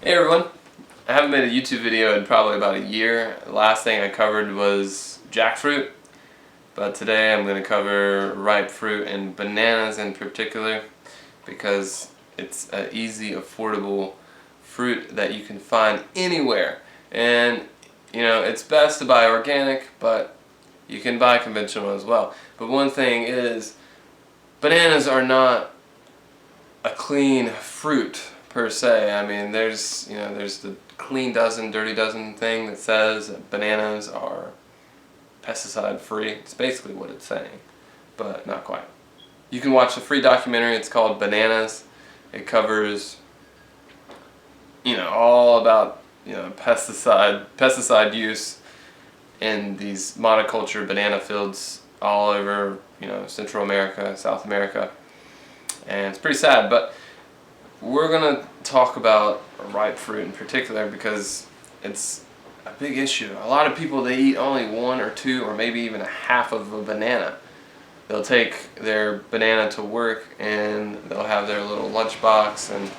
Hey everyone, I haven't made a YouTube video in probably about a year. The last thing I covered was jackfruit, but today I'm going to cover ripe fruit and bananas in particular because it's an easy, affordable fruit that you can find anywhere. And you know, it's best to buy organic, but you can buy conventional as well. But one thing is, bananas are not a clean fruit per se. I mean, there's the clean dozen, dirty dozen thing that says that bananas are pesticide free. It's basically what it's saying, but not quite. You can watch the free documentary. It's called Bananas. It covers all about pesticide use in these monoculture banana fields all over Central America, South America. And it's pretty sad, but we're going to talk about ripe fruit in particular because it's a big issue. A lot of people, they eat only one or two or maybe even a half of a banana. They'll take their banana to work and they'll have their little lunch box and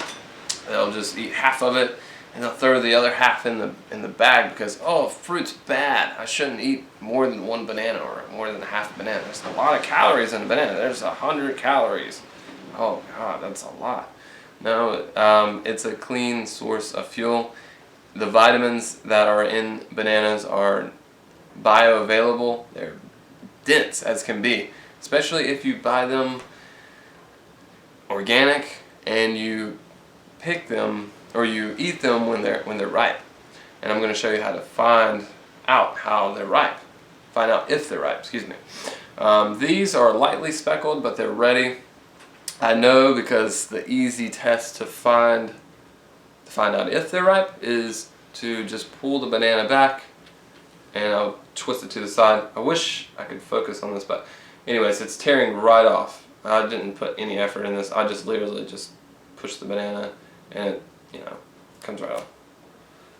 they'll just eat half of it and they'll throw the other half in the bag because, oh, fruit's bad. I shouldn't eat more than one banana or more than half a banana. There's a lot of calories in a banana. There's 100 calories. Oh God, that's a lot. No, it's a clean source of fuel. The vitamins that are in bananas are bioavailable. They're dense as can be, especially if you buy them organic and you pick them or you eat them when they're ripe. And I'm going to show you how to find out how they're ripe. Find out if they're ripe. Excuse me. These are lightly speckled, but they're ready. I know because the easy test to find out if they're ripe is to just pull the banana back and I'll twist it to the side. I wish I could focus on this, but anyways, it's tearing right off. I didn't put any effort in this. I just literally just push the banana and it, comes right off.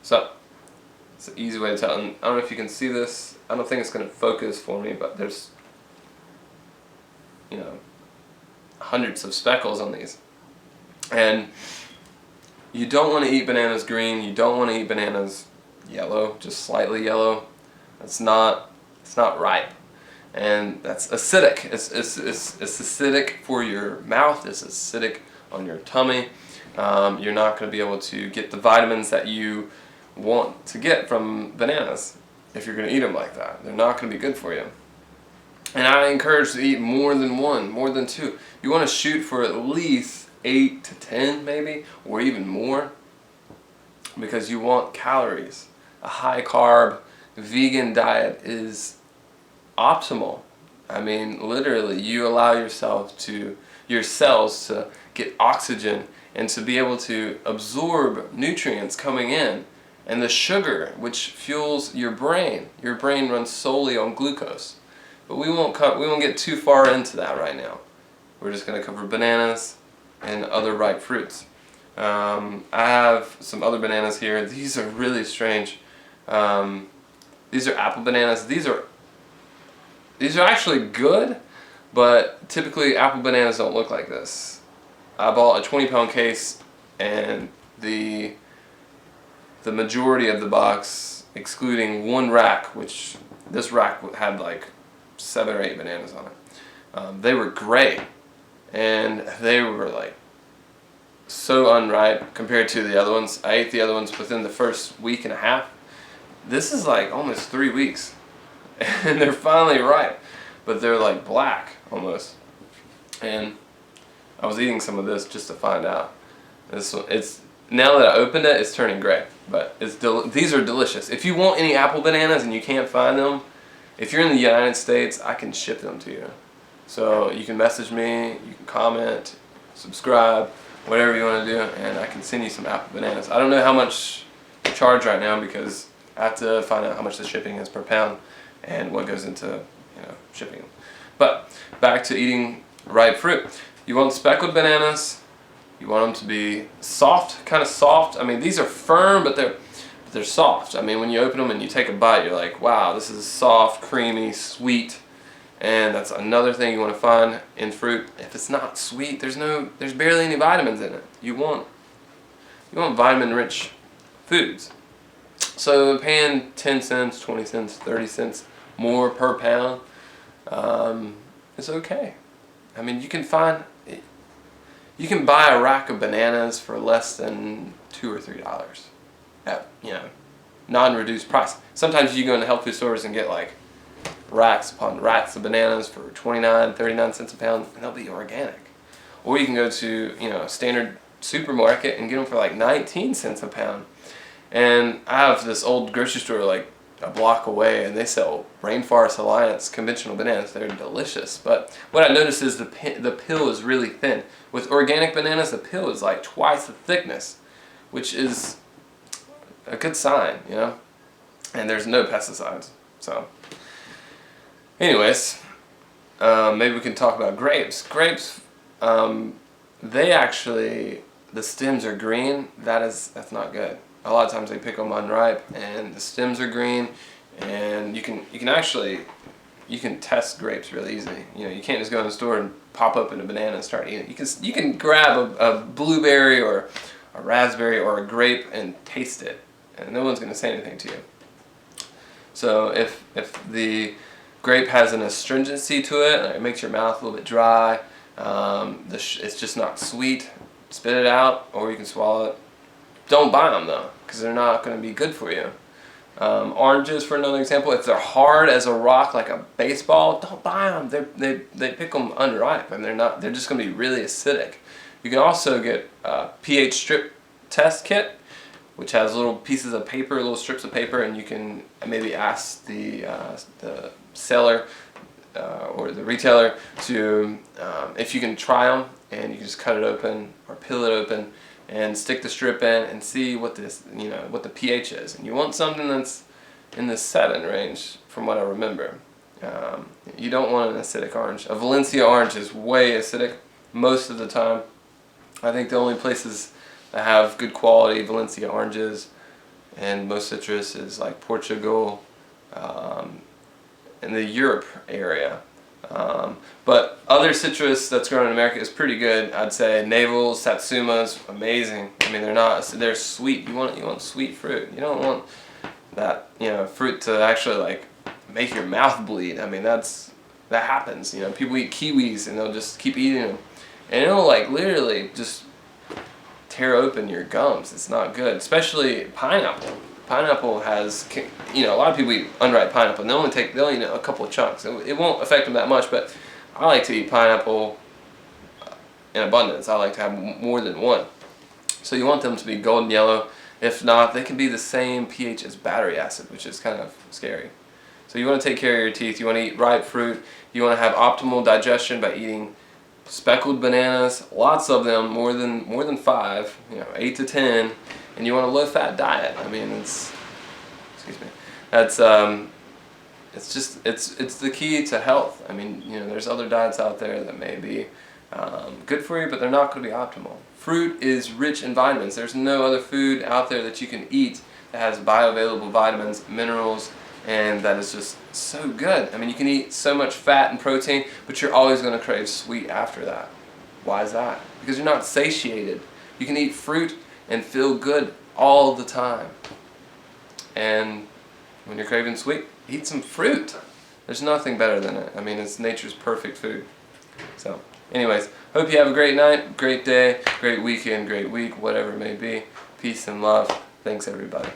So, it's an easy way to tell. And I don't know if you can see this. I don't think it's going to focus for me, but there's, hundreds of speckles on these. And you don't want to eat bananas green, you don't want to eat bananas yellow, just slightly yellow. It's not ripe. And that's acidic. It's acidic for your mouth, it's acidic on your tummy. You're not going to be able to get the vitamins that you want to get from bananas if you're going to eat them like that. They're not going to be good for you. And I encourage to eat more than one, more than two. You want to shoot for at least 8 to 10 maybe, or even more, because you want calories. A high carb vegan diet is optimal. I mean, literally, you allow your cells to get oxygen and to be able to absorb nutrients coming in. And the sugar, which fuels your brain runs solely on glucose. But we won't get too far into that right now. We're just going to cover bananas and other ripe fruits. I have some other bananas here. These are really strange. These are apple bananas. These are actually good, but typically apple bananas don't look like this. I bought a 20-pound case, and the majority of the box, excluding one rack, which this rack had like 7 or 8 bananas on it. They were gray, and they were like so unripe compared to the other ones. I ate the other ones within the first week and a half. This is like almost 3 weeks, and they're finally ripe, but they're like black almost. And I was eating some of this just to find out. Now that I opened it, it's turning gray, but these are delicious. If you want any apple bananas and you can't find them, if you're in the United States, I can ship them to you. So you can message me, you can comment, subscribe, whatever you want to do, and I can send you some apple bananas. I don't know how much to charge right now because I have to find out how much the shipping is per pound and what goes into shipping them. But back to eating ripe fruit. You want speckled bananas. You want them to be soft, kind of soft. I mean, these are firm, but they're soft. I mean, when you open them and you take a bite, you're like, wow, this is soft, creamy, sweet. And that's another thing you want to find in fruit. If it's not sweet, there's barely any vitamins in it. You want You want vitamin-rich foods. So paying 10 cents, 20 cents, 30 cents more per pound is okay. I mean, you can buy a rack of bananas for less than $2 or $3 at, non-reduced price. Sometimes you go into health food stores and get like racks upon racks of bananas for 29, 39 cents a pound, and they'll be organic. Or you can go to, a standard supermarket and get them for like 19 cents a pound. And I have this old grocery store like a block away, and they sell Rainforest Alliance conventional bananas. They're delicious. But what I noticed is the peel is really thin. With organic bananas, the peel is like twice the thickness, which is a good sign, And there's no pesticides. So, anyways, maybe we can talk about grapes. Grapes, they actually, the stems are green. That's not good. A lot of times they pick them unripe, and the stems are green, and you can test grapes really easy. You can't just go in the store and pop open a banana and start eating it. You can grab a blueberry or a raspberry or a grape and taste it, and no one's going to say anything to you. So if the grape has an astringency to it, it makes your mouth a little bit dry, it's just not sweet, spit it out, or you can swallow it. Don't buy them though, because they're not going to be good for you. Oranges, for another example, if they're hard as a rock like a baseball, don't buy them. They pick them unripe, and they're just going to be really acidic. You can also get a pH strip test kit, which has little pieces of paper, little strips of paper, and you can maybe ask the seller or the retailer to if you can try them, and you can just cut it open or peel it open and stick the strip in and see what what the pH is. And you want something that's in the 7 range, from what I remember. You don't want an acidic orange. A Valencia orange is way acidic most of the time. I think the only places that have good quality Valencia oranges and most citrus is like Portugal, in the Europe area. But other citrus that's grown in America is pretty good. I'd say Navels, Satsumas, amazing. I mean, they're sweet. You want sweet fruit. You don't want that, fruit to actually like make your mouth bleed. I mean, that happens. People eat kiwis and they'll just keep eating them, and it'll like literally just tear open your gums. It's not good, especially pineapple. Pineapple has, a lot of people eat unripe pineapple, and they'll eat a couple of chunks. It won't affect them that much, but I like to eat pineapple in abundance. I like to have more than one. So you want them to be golden yellow. If not, they can be the same pH as battery acid, which is kind of scary. So you want to take care of your teeth. You want to eat ripe fruit. You want to have optimal digestion by eating speckled bananas, lots of them, more than 5, 8 to 10, and you want a low-fat diet. I mean, it's the key to health. I mean, there's other diets out there that may be good for you, but they're not going to be optimal. Fruit is rich in vitamins. There's no other food out there that you can eat that has bioavailable vitamins, minerals, and that is just so good. I mean, you can eat so much fat and protein, but you're always going to crave sweet after that. Why is that? Because you're not satiated. You can eat fruit and feel good all the time. And when you're craving sweet, eat some fruit. There's nothing better than it. I mean, it's nature's perfect food. So, anyways, hope you have a great night, great day, great weekend, great week, whatever it may be. Peace and love. Thanks, everybody.